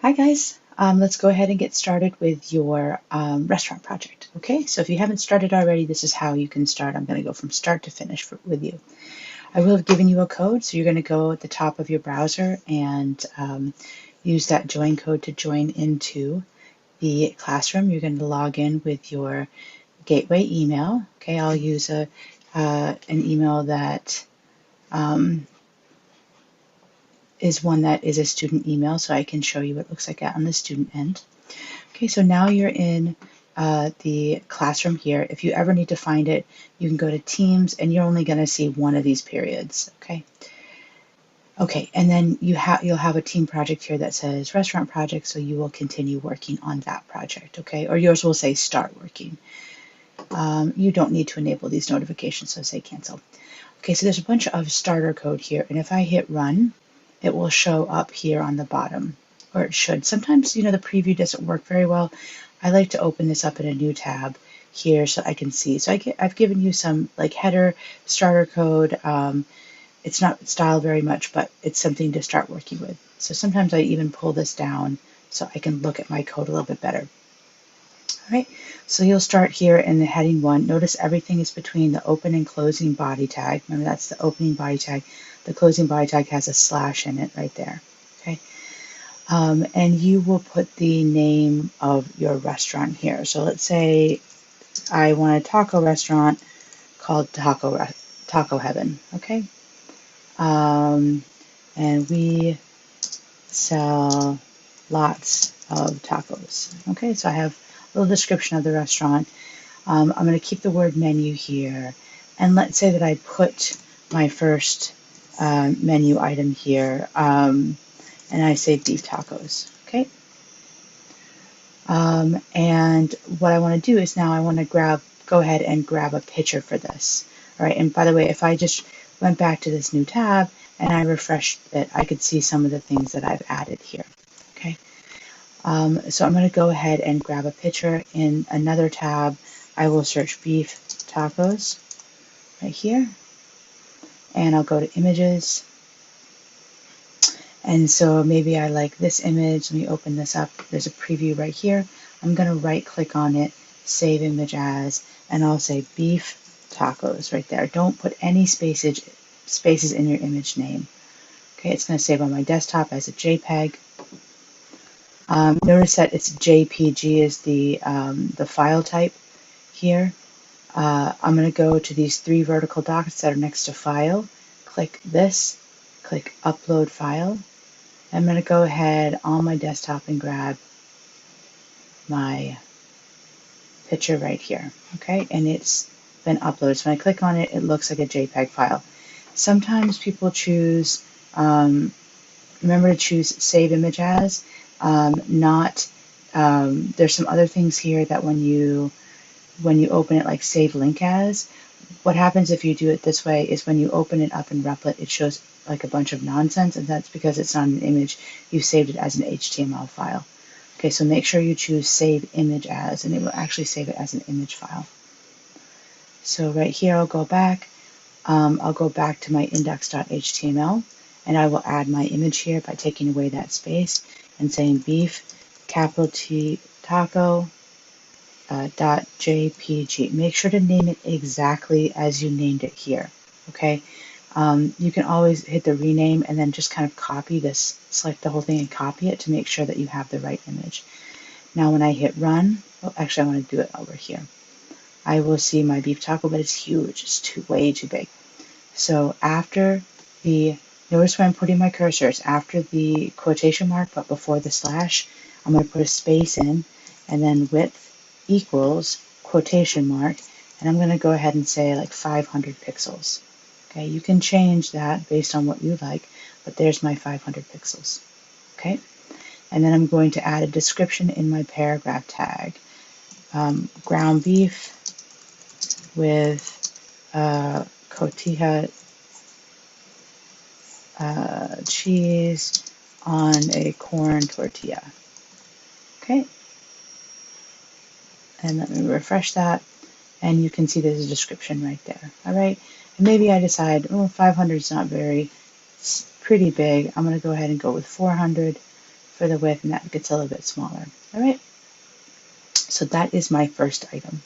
Hi guys, let's go ahead and get started with your restaurant project. Okay, so if you haven't started already, this is how you can start. I'm going to go from start to finish with you. I will have given you a code, so you're going to go at the top of your browser and use that join code to join into the classroom. You're going to log in with your gateway email. Okay, I'll use an email that is one that is a student email, so I can show you what it looks like on the student end. Okay, so now you're in the classroom here. If you ever need to find it, you can go to Teams, and you're only going to see one of these periods. Okay, and then you'll have a team project here that says restaurant project, so you will continue working on that project. Okay, or yours will say start working. You don't need to enable these notifications, so say cancel. Okay, so there's a bunch of starter code here, and if I hit run, it will show up here on the bottom, or it should. Sometimes, the preview doesn't work very well. I like to open this up in a new tab here so I can see. So I've given you some like header starter code. It's not styled very much, but it's something to start working with. So sometimes I even pull this down so I can look at my code a little bit better. All right, so you'll start here in the heading 1. Notice everything is between the open and closing body tag. Remember, that's the opening body tag. The closing body tag has a slash in it right there. Okay, and you will put the name of your restaurant here. So let's say I want a taco restaurant called Taco Heaven. Okay, and we sell lots of tacos. Okay, so I have a little description of the restaurant. I'm going to keep the word menu here, and let's say that I put my first menu item here, and I say beef tacos. Okay, and what I want to do is now I want to go ahead and grab a picture for this. All right, and by the way, if I just went back to this new tab and I refreshed it, I could see some of the things that I've added here. Okay, so I'm going to go ahead and grab a picture. In another tab, I will search beef tacos right here, and I'll go to images. And so maybe I like this image. Let me open this up. There's a preview right here. I'm going to right click on it, save image as, and I'll say beef tacos right there. Don't put any spaces in your image name. Okay, it's going to save on my desktop as a JPEG. Notice that it's JPG is the file type here. I'm going to go to these 3 vertical dots that are next to file. Click this, click upload file. I'm going to go ahead on my desktop and grab my picture right here. Okay, and it's been uploaded. So when I click on it, it looks like a JPEG file. Sometimes people choose, remember to choose save image as, there's some other things here that when you open it, like save link as, what happens if you do it this way is when you open it up in Replit, it shows like a bunch of nonsense, and that's because it's not an image. You saved it as an HTML file. Okay, so make sure you choose save image as, and it will actually save it as an image file. So right here, I'll go back to my index.html, and I will add my image here by taking away that space and saying beef, capital T, taco, .jpg. Make sure to name it exactly as you named it here. Okay, you can always hit the rename and then just kind of copy this, select the whole thing and copy it to make sure that you have the right image. Now when I hit run, actually I want to do it over here. I will see my beef taco, but it's huge. It's way too big. So after notice where I'm putting my cursor, it's after the quotation mark, but before the slash. I'm going to put a space in, and then width equals quotation mark, and I'm going to go ahead and say like 500 pixels. Okay, you can change that based on what you like, but there's my 500 pixels. Okay, and then I'm going to add a description in my paragraph tag. Ground beef with cotija cheese on a corn tortilla. Okay, and let me refresh that, and you can see there's a description right there. All right, and maybe I decide, oh, 500 is not it's pretty big. I'm going to go ahead and go with 400. for the width, and that gets a little bit smaller. All right, so that is my first item.